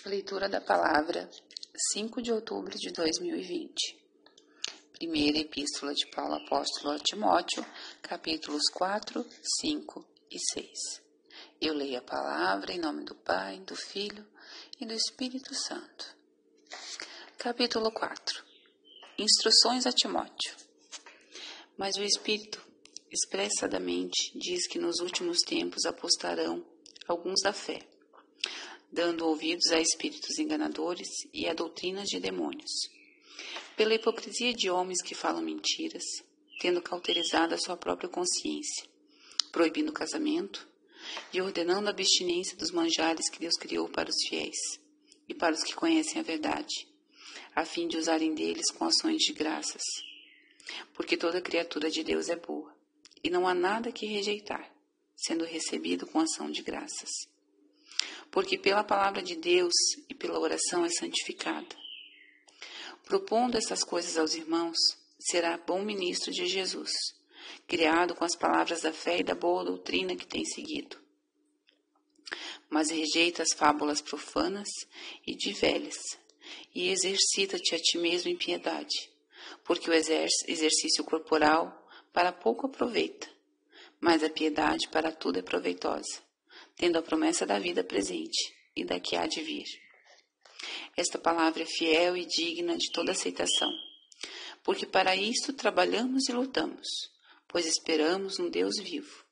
Leitura da Palavra, 5 de outubro de 2020. Primeira Epístola de Paulo Apóstolo a Timóteo, capítulos 4, 5 e 6. Eu leio a Palavra em nome do Pai, do Filho e do Espírito Santo. Capítulo 4. Instruções a Timóteo. Mas o Espírito expressadamente diz que nos últimos tempos apostarão alguns da fé, dando ouvidos a espíritos enganadores e a doutrinas de demônios, pela hipocrisia de homens que falam mentiras, tendo cauterizado a sua própria consciência, proibindo o casamento e ordenando a abstinência dos manjares que Deus criou para os fiéis e para os que conhecem a verdade, a fim de usarem deles com ações de graças. Porque toda criatura de Deus é boa, e não há nada que rejeitar, sendo recebido com ação de graças. Porque pela palavra de Deus e pela oração é santificada. Propondo estas coisas aos irmãos, será bom ministro de Jesus, criado com as palavras da fé e da boa doutrina que tem seguido. Mas rejeita as fábulas profanas e de velhas, e exercita-te a ti mesmo em piedade, porque o exercício corporal para pouco aproveita, mas a piedade para tudo é proveitosa, tendo a promessa da vida presente e da que há de vir. Esta palavra é fiel e digna de toda aceitação, porque para isto trabalhamos e lutamos, pois esperamos no Deus vivo,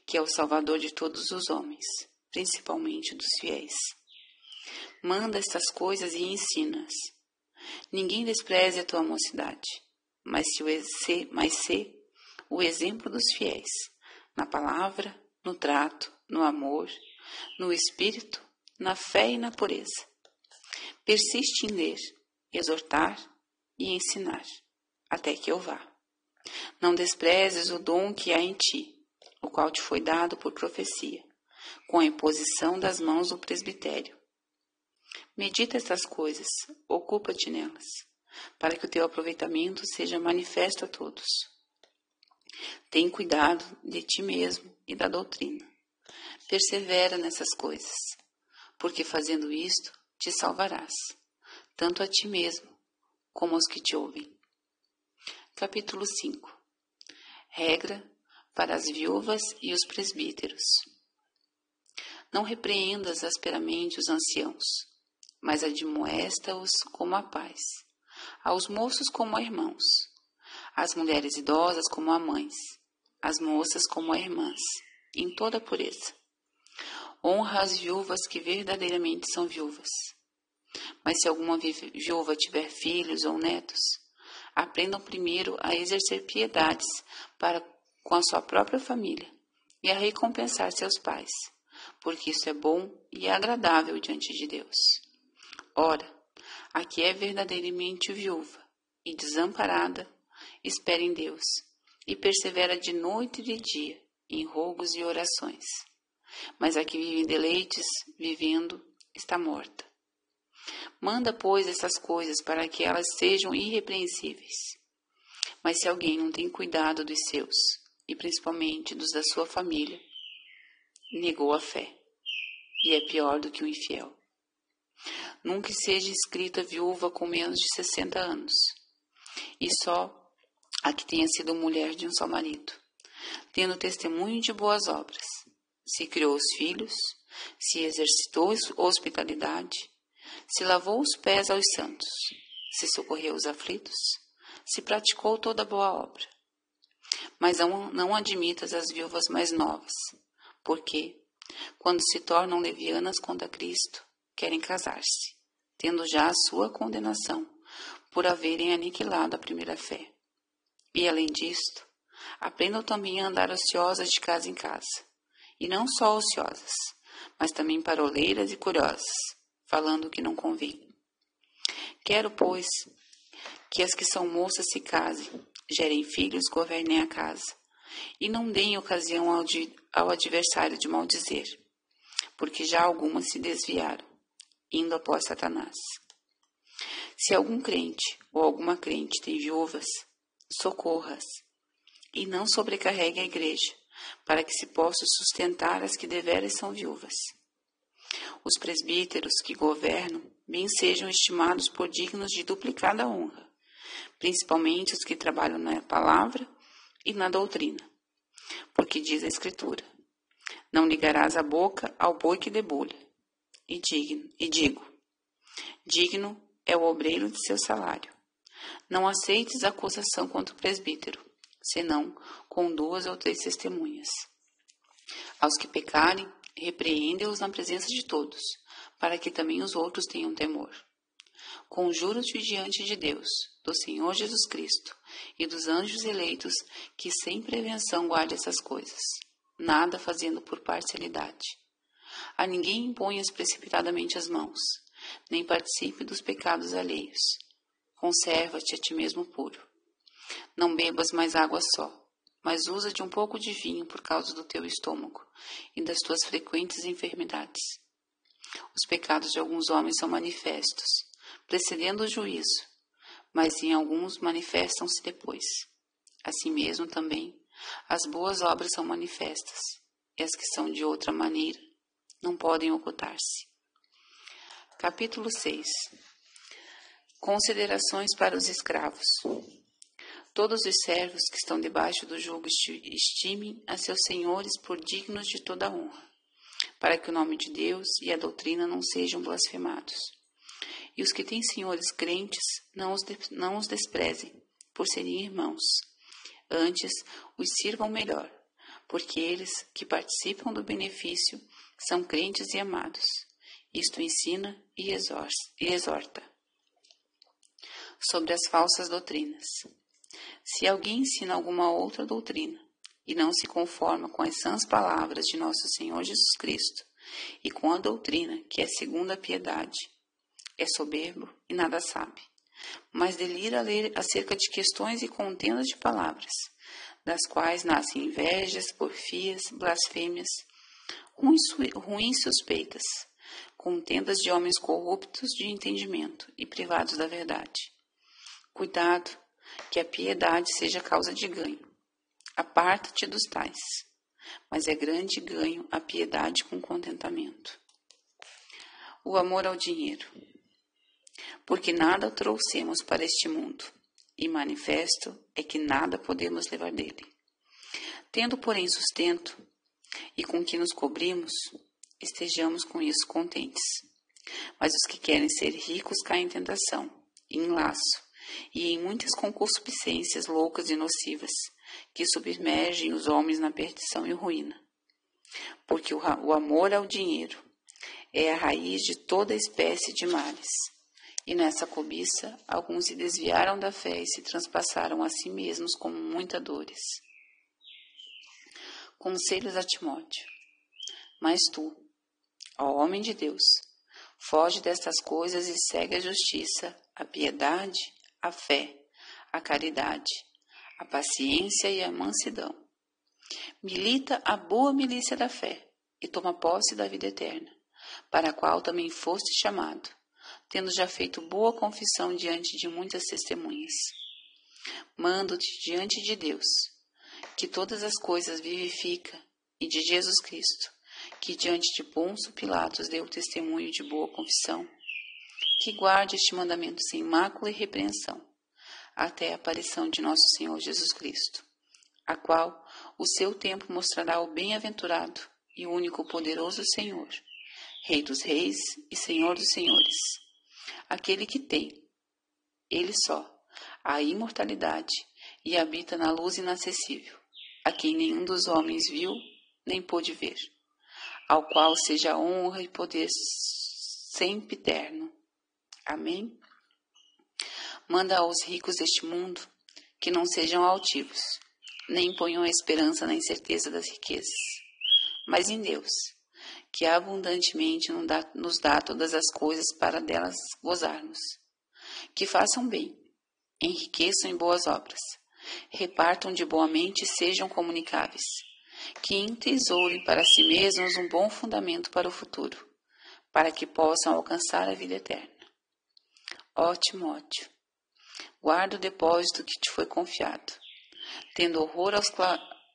que é o Salvador de todos os homens, principalmente dos fiéis. Manda estas coisas e ensina-as. Ninguém despreze a tua mocidade, mas sê o exemplo dos fiéis, na palavra, no trato, no amor, no espírito, na fé e na pureza. Persiste em ler, exortar e ensinar, até que eu vá. Não desprezes o dom que há em ti, o qual te foi dado por profecia, com a imposição das mãos do presbitério. Medita estas coisas, ocupa-te nelas, para que o teu aproveitamento seja manifesto a todos. Tem cuidado de ti mesmo e da doutrina. Persevera nessas coisas, porque fazendo isto te salvarás, tanto a ti mesmo como aos que te ouvem. Capítulo 5. Regra para as viúvas e os presbíteros. Não repreendas asperamente os anciãos, mas admoesta-os como a pais, aos moços como a irmãos, às mulheres idosas como a mães, às moças como a irmãs, em toda a pureza. Honra as viúvas que verdadeiramente são viúvas. Mas se alguma viúva tiver filhos ou netos, aprendam primeiro a exercer piedades para com a sua própria família e a recompensar seus pais, porque isso é bom e agradável diante de Deus. Ora, a que é verdadeiramente viúva e desamparada, espera em Deus e persevera de noite e de dia em rogos e orações. Mas a que vive em deleites, vivendo, está morta. Manda, pois, essas coisas para que elas sejam irrepreensíveis. Mas se alguém não tem cuidado dos seus, e principalmente dos da sua família, negou a fé, e é pior do que o infiel. Nunca seja escrita viúva com menos de 60 anos, e só a que tenha sido mulher de um só marido, tendo testemunho de boas obras, se criou os filhos, se exercitou hospitalidade, se lavou os pés aos santos, se socorreu os aflitos, se praticou toda boa obra. Mas não admitas as viúvas mais novas, porque, quando se tornam levianas contra Cristo, querem casar-se, tendo já a sua condenação, por haverem aniquilado a primeira fé. E, além disto, aprendam também a andar ociosas de casa em casa, e não só ociosas, mas também paroleiras e curiosas, falando o que não convém. Quero, pois, que as que são moças se casem, gerem filhos, governem a casa, e não deem ocasião ao adversário de maldizer, porque já algumas se desviaram, indo após Satanás. Se algum crente ou alguma crente tem viúvas, socorra-as, e não sobrecarregue a igreja, para que se possa sustentar as que deveras são viúvas. Os presbíteros que governam bem sejam estimados por dignos de duplicada honra, principalmente os que trabalham na palavra e na doutrina. Porque diz a Escritura: não ligarás a boca ao boi que debulha. E digo, digno é o obreiro de seu salário. Não aceites acusação contra o presbítero, senão com 2 ou 3 testemunhas. Aos que pecarem, repreende-os na presença de todos, para que também os outros tenham temor. Conjuro-te diante de Deus, do Senhor Jesus Cristo e dos anjos eleitos, que sem prevenção guarde essas coisas, nada fazendo por parcialidade. A ninguém imponhas precipitadamente as mãos, nem participe dos pecados alheios. Conserva-te a ti mesmo puro. Não bebas mais água só, mas usa de um pouco de vinho por causa do teu estômago e das tuas frequentes enfermidades. Os pecados de alguns homens são manifestos, precedendo o juízo, mas em alguns manifestam-se depois. Assim mesmo também, as boas obras são manifestas, e as que são de outra maneira não podem ocultar-se. Capítulo 6. Considerações para os escravos. Todos os servos que estão debaixo do jugo estimem a seus senhores por dignos de toda honra, para que o nome de Deus e a doutrina não sejam blasfemados. E os que têm senhores crentes não os desprezem, por serem irmãos. Antes, os sirvam melhor, porque eles que participam do benefício são crentes e amados. Isto ensina e exorta. Sobre as falsas doutrinas. Se alguém ensina alguma outra doutrina e não se conforma com as sãs palavras de nosso Senhor Jesus Cristo e com a doutrina que é segundo a piedade, é soberbo e nada sabe, mas delira a ler acerca de questões e contendas de palavras, das quais nascem invejas, porfias, blasfêmias, ruins suspeitas, contendas de homens corruptos de entendimento e privados da verdade. Cuidado, que a piedade seja causa de ganho. Aparta-te dos tais, mas é grande ganho a piedade com contentamento. O amor ao dinheiro. Porque nada trouxemos para este mundo, e manifesto é que nada podemos levar dele. Tendo, porém, sustento, e com que nos cobrimos, estejamos com isso contentes. Mas os que querem ser ricos caem em tentação, em laço, e em muitas concupiscências loucas e nocivas, que submergem os homens na perdição e ruína. Porque o amor ao dinheiro é a raiz de toda espécie de males. E nessa cobiça, alguns se desviaram da fé e se transpassaram a si mesmos com muitas dores. Conselhos a Timóteo. Mas tu, ó homem de Deus, foge destas coisas e segue a justiça, a piedade, a fé, a caridade, a paciência e a mansidão. Milita a boa milícia da fé e toma posse da vida eterna, para a qual também foste chamado, tendo já feito boa confissão diante de muitas testemunhas. Mando-te diante de Deus, que todas as coisas vivifica, e de Jesus Cristo, que diante de Pôncio Pilatos deu testemunho de boa confissão, que guarde este mandamento sem mácula e repreensão, até a aparição de nosso Senhor Jesus Cristo, a qual o seu tempo mostrará o bem-aventurado e único poderoso Senhor, Rei dos reis e Senhor dos senhores, aquele que tem, ele só, a imortalidade e habita na luz inacessível, a quem nenhum dos homens viu nem pôde ver, ao qual seja a honra e poder sempre eterno. Amém? Manda aos ricos deste mundo que não sejam altivos, nem ponham a esperança na incerteza das riquezas, mas em Deus, que abundantemente nos dá todas as coisas para delas gozarmos. Que façam bem, enriqueçam em boas obras, repartam de boa mente e sejam comunicáveis, que entesourem para si mesmos um bom fundamento para o futuro, para que possam alcançar a vida eterna. Ó Timóteo, guarda o depósito que te foi confiado, tendo horror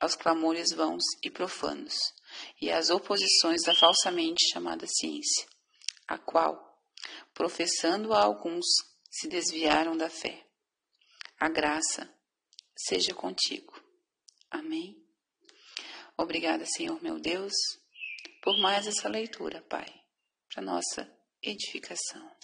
aos clamores vãos e profanos, e as oposições da falsamente chamada ciência, a qual, professando a alguns, se desviaram da fé. A graça seja contigo. Amém. Obrigada, Senhor meu Deus, por mais essa leitura, Pai, para nossa edificação.